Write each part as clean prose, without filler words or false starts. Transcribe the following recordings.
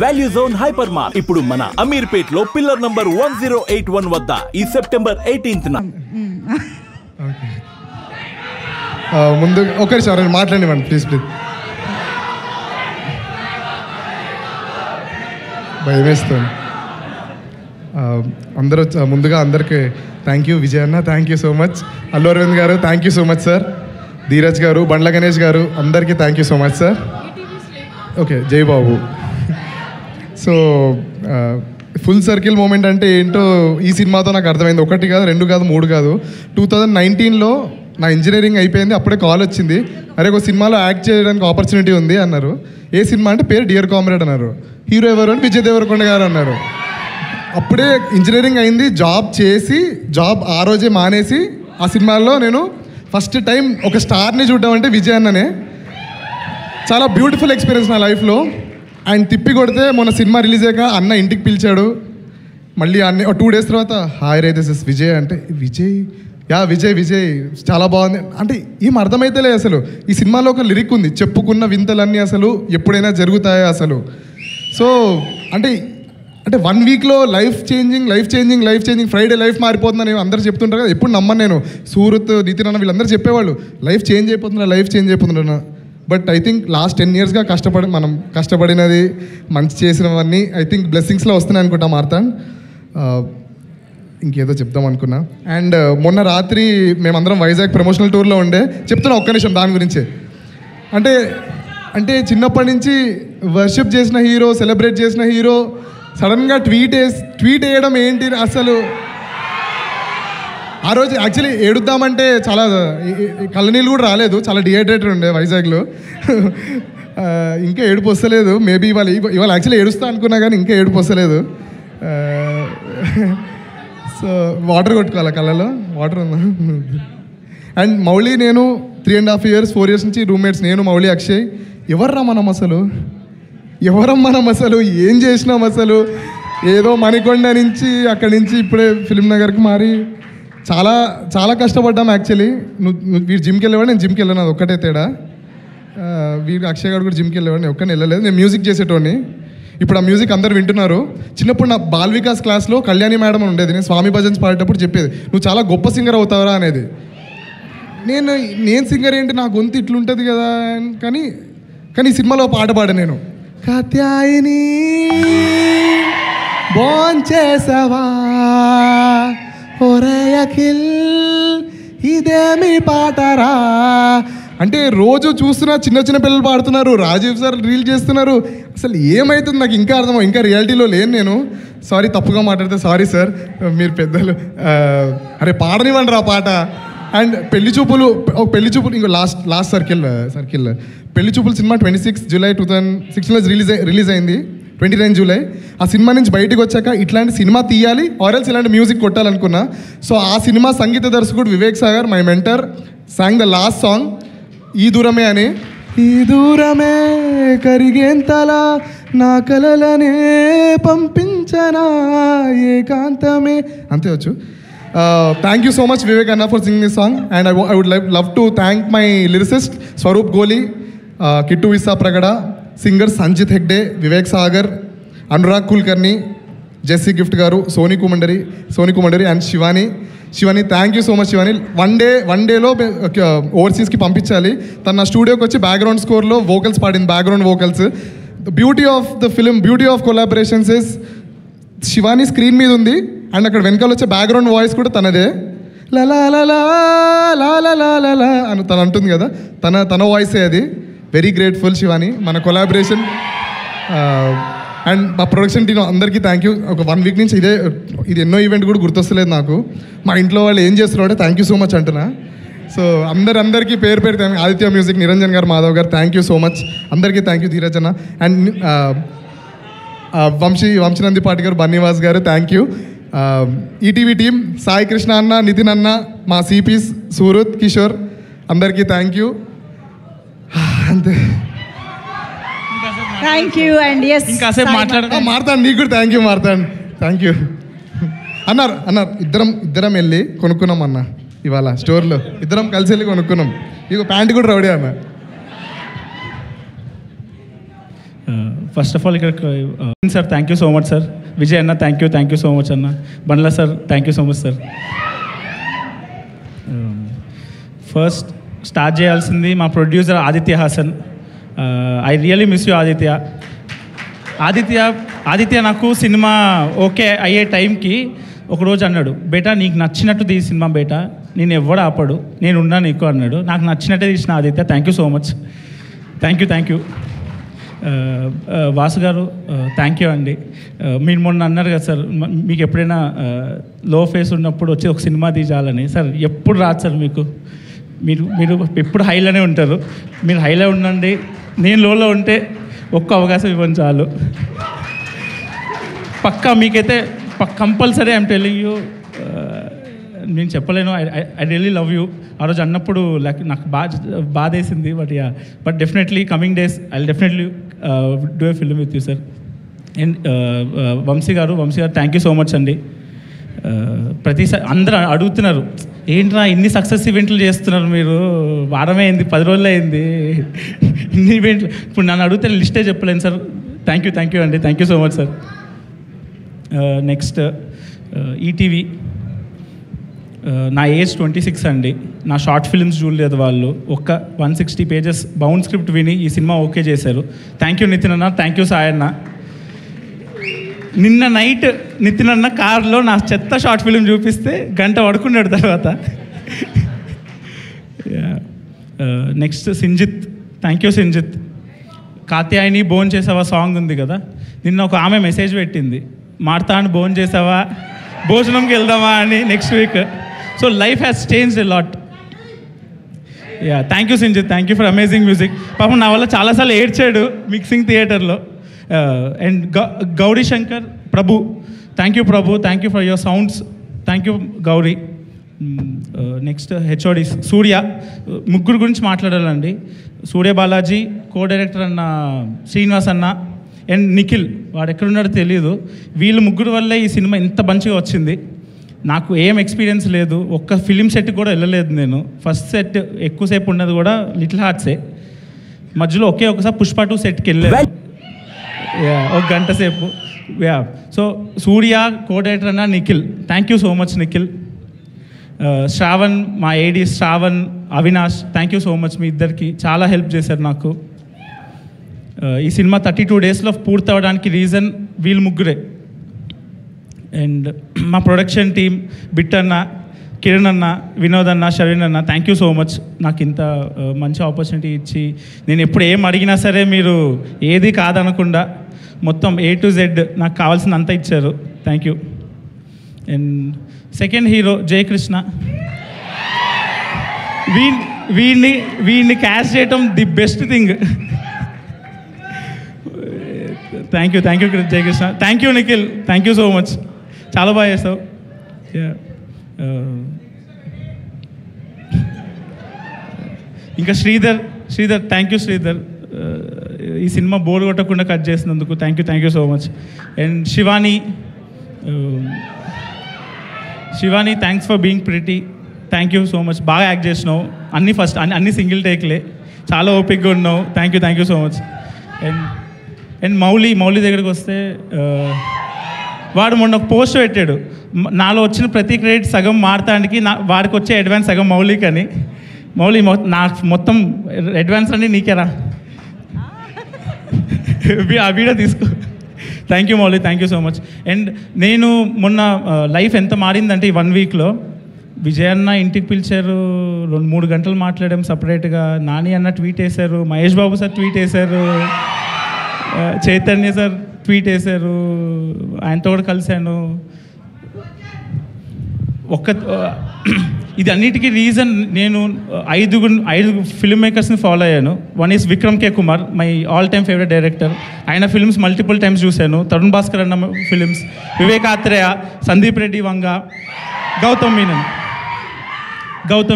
Value zone hyper mart ఇప్పుడు మన అమీర్పేట్ లో పిల్లర్ నంబర్ 1081 వద్ద ఈ సెప్టెంబర్ 18th ముందు ఒకసారి మాట్లాడివ్వండి ప్లీజ్ భయమేస్తాను. అందరూ ముందుగా అందరికీ థ్యాంక్ యూ. విజయ్ అన్న thank you so much. Allu Aravind గారు thank you so much sir. Dheeraj గారు, బండ్ల గణేష్ గారు అందరికీ thank you so much sir. Okay జై బాబు. సో ఫుల్ సర్కిల్ మూమెంట్ అంటే ఏంటో ఈ సినిమాతో నాకు అర్థమైంది. 1 కాదు 2 కాదు 3 కాదు. 2019లో నా ఇంజనీరింగ్ అయిపోయింది. అప్పుడే కాల్ వచ్చింది, అరే ఒక సినిమాలో యాక్ట్ చేయడానికి ఆపర్చునిటీ ఉంది అన్నారు. ఏ సినిమా అంటే పేరు డియర్ కామ్రేడ్ అన్నారు. హీరో ఎవరు అంటే విజయ్ దేవరకొండ గారు అన్నారు. అప్పుడే ఇంజనీరింగ్ అయింది. జాబ్ ఆ రోజే మానేసి ఆ సినిమాల్లో నేను ఫస్ట్ టైం ఒక స్టార్ని చూడడం అంటే విజయ్ అన్ననే. చాలా బ్యూటిఫుల్ ఎక్స్పీరియన్స్ నా లైఫ్లో. ఆయన తిప్పి కొడితే మొన్న సినిమా రిలీజ్ అయ్యాక అన్న ఇంటికి పిలిచాడు. మళ్ళీ అన్న 2 days తర్వాత hi ray this is Vijay అంటే విజయ్ చాలా బాగుంది అంటే ఏం అర్థమైతేలే. అసలు ఈ సినిమాలో ఒక లిరిక్ ఉంది, చెప్పుకున్న వింతలన్నీ అసలు ఎప్పుడైనా జరుగుతాయా అసలు. సో అంటే 1 weekలో లైఫ్ చేంజింగ్ ఫ్రైడే లైఫ్ మారిపోతుందని అందరూ చెప్తుంటారు కదా. ఎప్పుడు నమ్మను నేను. సూరత్, నితిన్ అన్న వీళ్ళందరూ చెప్పేవాళ్ళు లైఫ్ చేంజ్ అయిపోతున్నా. బట్ ఐ థింక్ లాస్ట్ 10 yearsగా మనం కష్టపడినది మంచి చేసినవన్నీ ఐ థింక్ బ్లెస్సింగ్స్లో వస్తున్నాయి అనుకుంటా మార్తాండ్. ఇంకేదో చెప్దాం అనుకున్నా. అండ్ మొన్న రాత్రి మేమందరం వైజాగ్ ప్రమోషనల్ టూర్లో ఉండే. చెప్తున్నా ఒక్క నిమిషం దాని గురించి. అంటే చిన్నప్పటి నుంచి వర్షిప్ చేసిన హీరో, సెలబ్రేట్ చేసిన హీరో సడన్గా ట్వీట్ వేయడం ఏంటి అసలు. ఆ రోజు యాక్చువల్లీ ఏడుద్దామంటే చాలా కళ్ళనీళ్ళు కూడా రాలేదు, చాలా డిహైడ్రేటెడ్ ఉండే వైజాగ్లో. ఇంకా ఏడుపు వస్తలేదు. మేబీ ఇవాళ యాక్చువల్లీ ఏడుస్తా అనుకున్నా కానీ ఇంకా ఏడుపు వస్తలేదు. సో వాటర్ కొట్టుకోవాలి కళ్ళలో, వాటర్ ఉందా. అండ్ మౌళి నేను 3.5 years 4 years నుంచి రూమ్మేట్స్. నేను మౌళి అక్షయ్. ఎవరం మనం అసలు ఏం చేసినాం అసలు. ఏదో మణికొండ నుంచి అక్కడి నుంచి ఇప్పుడే ఫిలిం నగర్కి మారి చాలా చాలా కష్టపడ్డాం యాక్చువల్లీ. వీడు జిమ్కి వెళ్ళేవాడు, నేను జిమ్కి వెళ్ళాను, అది ఒక్కటే తేడా. వీడు అక్షయ్ గారు కూడా జిమ్కి వెళ్ళేవాడు, నేను ఒక్కనే వెళ్ళలేదు. నేను మ్యూజిక్ చేసేటోడిని. ఇప్పుడు ఆ మ్యూజిక్ అందరు వింటున్నారు. చిన్నప్పుడు నా బాల్ వికాస్ క్లాస్లో కళ్యాణి మేడం ఉండేది. నేను స్వామి భజన్స్ పాడేటప్పుడు చెప్పేది, నువ్వు చాలా గొప్ప సింగర్ అవుతావరా అనేది. నేను సింగర్ ఏంటి, నా గొంతు ఇట్లుంటుంది కదా. కానీ ఈ సినిమాలో పాట పాడా నేను. కాత్యాయని భోంచేసావా ఒరే అఖిల్ ఇదేమి పాటరా అంటే రోజు చూస్తున్నా చిన్న పిల్లలు పాడుతున్నారు, రాజీవ్ సార్ రీల్ చేస్తున్నారు. అసలు ఏమవుతుంది నాకు ఇంకా అర్థం. ఇంకా రియాలిటీలో లేను నేను. సారీ తప్పుగా మాట్లాడితే సారీ సార్, మీరు పెద్దలు. అరే పాడనివ్వండి రా పాట. అండ్ పెళ్లి చూపులు ఇంకో లాస్ట్ సర్కిల్ పెళ్లి చూపులు సినిమా 26 July 2016లో రిలీజ్ అయింది. 29 July. ఆ సినిమా నుంచి బయటకు వచ్చాక ఇట్లాంటి సినిమా తీయాలి, ఆర్ఎల్స్ ఇలాంటి మ్యూజిక్ కొట్టాలనుకున్నా. సో ఆ సినిమా సంగీత దర్శకుడు Vivek Sagar, my mentor, song the last song ఈ దూరమే అని. ఈ దూరమే కరిగేంతలా నా కలలనే పంపించనా ఏకాంతమే అంతే వచ్చు. Thank you so much Vivek అన్న for singing this song. And I would love to thank my lyricist Swaroop Goli, Kittu Visa Pragada, singer Sanjith Hegde, Vivek Sagar, Anurag Kulkarni, Jessie Gift గారు, Sony Kumandari and Shivani thank you so much. Shivani one డేలో ఓవర్సీస్కి పంపించాలి. తన నా స్టూడియోకి వచ్చి బ్యాక్గ్రౌండ్ స్కోర్లో వోకల్స్ పాడింది, background vocals. The beauty of the film, beauty of collaborations is Shivani screen మీద ఉంది అండ్ అక్కడ వెనకాల వచ్చే బ్యాక్గ్రౌండ్ వాయిస్ కూడా తనదే. లలా లలా లా అని తను అంటుంది కదా, తన వాయిసే అది. వెరీ గ్రేట్ఫుల్ శివాని, మన కొలాబరేషన్. అండ్ మా ప్రొడక్షన్ టీం అందరికీ థ్యాంక్ యూ. ఒక 1 week నుంచి ఇది ఎన్నో ఈవెంట్ కూడా గుర్తొస్తలేదు నాకు. మా ఇంట్లో వాళ్ళు ఏం చేస్తున్నారు అంటే థ్యాంక్ యూ సో మచ్ అంటున్నా. సో అందరికీ పేరు థ్యాంక్. ఆదిత్య మ్యూజిక్, నిరంజన్ గారు, మాధవ్ గారు థ్యాంక్ యూ సో మచ్. అందరికీ థ్యాంక్ యూ. ధీరజ్ అన్న అండ్ వంశీనంది పాటి గారు, బన్నీవాస్ గారు thank you. ETV team, Sai Krishna అన్న, నితిన్ అన్న, మా సిపీస్ సూరత్, కిషోర్ అందరికీ థ్యాంక్ యూ. అంతే. Thank you. అండ్ ఎస్ మారుతాను, నీకు కూడా థ్యాంక్ యూ అన్నారు. ఇద్దరం వెళ్ళి కొనుక్కున్నాం అన్న ఇవాళ స్టోర్లో. ఇద్దరం కలిసి వెళ్ళి కొనుక్కున్నాం. ఇక ప్యాంట్ కూడా రౌడీ అన్న. ఫస్ట్ ఆఫ్ ఆల్ ఇక్కడ sir thank you so much sir. Vijay అన్న థ్యాంక్ యూ సో మచ్ అన్న. Bandla sir thank you so much sir. First start చేయాల్సింది మా producer Aditya Hasan. I really miss you Aditya. Aditya నాకు సినిమా ఓకే అయ్యే టైంకి ఒకరోజు అన్నాడు, బేటా నీకు నచ్చినట్టు తీ సినిమా బేటా, నేను ఎవడు ఆపడు, నేను ఉన్నా నీకు అన్నాడు. నాకు నచ్చినట్టే తీసిన Aditya. Thank you so much. Thank you. Vasu గారు థ్యాంక్ యూ అండి. మీరు మొన్న అన్నారు కదా సార్, మీకు ఎప్పుడైనా లో ఫేస్ ఉన్నప్పుడు వచ్చి ఒక సినిమా తీయాలని. సార్ ఎప్పుడు రాదు సార్ మీకు, మీరు ఎప్పుడు హైలోనే ఉంటారు. మీరు హైలో ఉండండి, నేను లోలో ఉంటే ఒక్క అవకాశం ఇవ్వండి చాలు. పక్కా మీకైతే కంపల్సరీ ఐఎమ్ టెల్లింగ్ యూ. నేను చెప్పలేను, ఐ రియలీ లవ్ యూ. ఆ రోజు అన్నప్పుడు నాకు బాధ వేసింది. But definitely coming days I definitely do a film with you sir. And Vamshi గారు థ్యాంక్ యూ సో మచ్ అండి. ప్రతిసారి అందరూ అడుగుతున్నారు, ఏంట్రా ఇన్ని సక్సెస్ ఈవెంట్లు చేస్తున్నారు మీరు, వారమే అయింది 10 రోజులు అయింది ఇన్ని ఈవెంట్లు. ఇప్పుడు నన్ను అడిగితే లిస్టే చెప్పలేను సార్. థ్యాంక్ యూ అండి. Thank you so much sir. Next ETV. నా ఏజ్ 26 అండి. నా షార్ట్ ఫిల్మ్స్ చూడలేదు వాళ్ళు. 160 పేజెస్ బౌండ్ స్క్రిప్ట్ విని ఈ సినిమా ఓకే చేశారు. థ్యాంక్ యూ నితిన్ అన్న, థ్యాంక్ యూ సాయి అన్న. నిన్న నైట్ నితిన్ అన్న కార్లో నా చెత్త షార్ట్ ఫిల్మ్ చూపిస్తే గంట పడుకున్నాడు తర్వాత. Next Sinjith. Thank you Sinjith. Katyayani bone చేసావా సాంగ్ ఉంది కదా, నిన్న ఒక ఆమె మెసేజ్ పెట్టింది, మార్తాను బోన్ చేసావా, భోజనంకి వెళ్దామా అని next week. So life has changed a lot. Thank you Sinjith. Thank you for amazing music. పాపం నా వల్ల చాలాసార్లు ఏడ్చాడు మిక్సింగ్ థియేటర్లో. And Gauri Shankar Prabhu. Thank you Prabhu, thank you for your sounds. Thank you Gauri. Next HOD Surya. ముగ్గురు గురించి మాట్లాడాలండి. సూర్య బాలాజీ, కో డైరెక్టర్ అన్న శ్రీనివాస్ అన్న, అండ్ నిఖిల్, వాడు ఎక్కడున్నాడో తెలియదు. వీళ్ళు ముగ్గురు వల్లే ఈ సినిమా ఇంత మంచిగా వచ్చింది. నాకు ఏం ఎక్స్పీరియన్స్ లేదు, ఒక్క ఫిలిం సెట్ కూడా వెళ్ళలేదు నేను. ఫస్ట్ సెట్ ఎక్కువసేపు ఉన్నది కూడా లిటిల్ హార్ట్సే. మధ్యలో ఒకసారి పుష్ప 2 సెట్కి వెళ్ళాను, ఒక గంట సేపు. సో సూర్య, కో డైరెక్టర్ అన్న Nikhil, thank you so much Nikhil. Shravan, మా AD Shravan, Avinash, thank you so much. మీ ఇద్దరికి చాలా హెల్ప్ చేశారు నాకు. ఈ సినిమా 32 డేస్లో పూర్తి అవ్వడానికి రీజన్ వీళ్ళు ముగ్గురే. అండ్ మా ప్రొడక్షన్ టీమ్ బిట్ అన్న, కిరణ్ అన్న, వినోద్ అన్న, షరీన్ అన్న, థ్యాంక్ యూ సో మచ్. నాకు ఇంత మంచి ఆపర్చునిటీ ఇచ్చి, నేను ఎప్పుడు ఏం అడిగినా సరే మీరు ఏది కాదనకుండా మొత్తం A to Z నాకు కావాల్సినంత ఇచ్చారు. Thank you. And second hero Jayakrishna. వీడిని క్యాష్ చేయటం the best thing. Thank you Jayakrishna. Thank you Nikhil, thank you so much. చాలా బాగా చేస్తావు. ఇంకా శ్రీధర్, థ్యాంక్ యూ శ్రీధర్. ఈ సినిమా బోర్ కొట్టకుండా కట్ చేసినందుకు thank you so much. And Shivani, thanks for being pretty. Thank you so much. బాగా యాక్ట్ చేసినావు. అన్ని సింగిల్ టేక్లే, చాలా ఓపిక్గా ఉన్నావు. Thank you so much. And Mouli దగ్గరికి వస్తే, వాడు మొన్న ఒక పోస్ట్ పెట్టాడు, నాలో వచ్చిన ప్రతి క్రెడిట్ సగం మారతానికి వాడికి వచ్చే అడ్వాన్స్ సగం మౌలిక్ అని. మౌలి, నాకు మొత్తం అడ్వాన్స్ అన్నీ నీకేరా, ఆ వీడియో తీసుకో. Thank you Mouli, thank you so much. And నేను మొన్న లైఫ్ ఎంత మారిందంటే ఈ 1 వీక్లో, విజయ్ అన్న ఇంటికి పిలిచారు, 2-3 గంటలు మాట్లాడాం సపరేట్గా. నాని అన్న ట్వీట్ వేశారు, మహేష్ బాబు సార్ ట్వీట్ వేశారు, చైతన్య సార్ ట్వీట్ వేశారు, ఆయనతో కూడా కలిశాను. ఇది అన్నిటికీ రీజన్ నేను 5 ఫిల్మ్ మేకర్స్ని ఫాలో అయ్యాను. One is Vikram K Kumar, my all time favourite director. ఆయన ఫిల్మ్స్ మల్టిపుల్ టైమ్స్ చూశాను. తరుణ్ భాస్కర్ అన్న ఫిల్మ్స్, వివేక్ ఆత్రేయ, సందీప్ రెడ్డి వంగ, గౌతమ్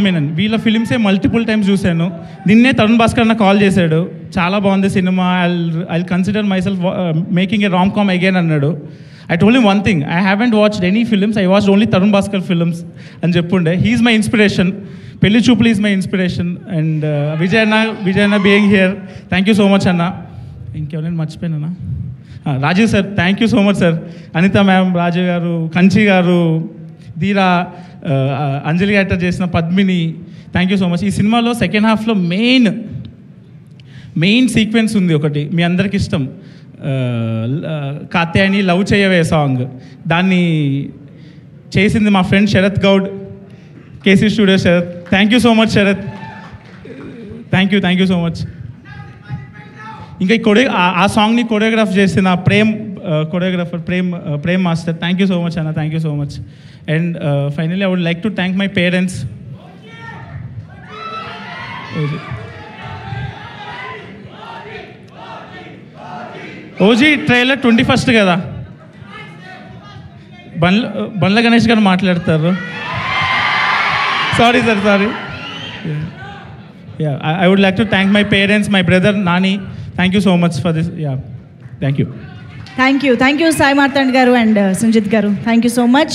మీనన్ వీళ్ళ ఫిలిమ్సే మల్టిపుల్ టైమ్స్ చూశాను. నిన్నే తరుణ్ భాస్కర్ అన్న కాల్ చేశాడు, చాలా బాగుంది cinema, I consider myself making a rom com again అన్నాడు. I told him one thing, I haven't watched any films, I watched only Tarun Bhaskar films అని చెప్పుండే. He is my inspiration. Pelli Choopli is my inspiration. And Vijay Anna being here, thank you so much Anna. ఇంకెవరైనా మర్చిపోయినా? Rajiv sir, thank you so much sir. Anitha ma'am, Rajiv గారు, కంచి గారు, Dheera, Anjali actor చేసిన Padmini, thank you so much. ఈ సినిమాలో second హాఫ్లో main sequence ఉంది ఒకటి, మీ అందరికి ఇష్టం, కాత్యాయని లవ్ చేయవే సాంగ్. దాన్ని చేసింది మా friend Sharath Goud, KC studio Sharath. Thank you so much Sharath, thank you so much. ఇంకా ఆ సాంగ్ని కొరియోగ్రాఫ్ చేసిన choreographer Prem master, thank you so much అన్న, thank you so much. And finally I would like to thank my parents. OG trailer 21st కదా, బండ్ల గణేష్ గారు మాట్లాడతారు. Sorry sir, sorry. I would like to thank my parents, my brother Nani. Thank you so much for this. Thank you. Thank you, Sai Martand garu and Sanjit garu. Thank you so much.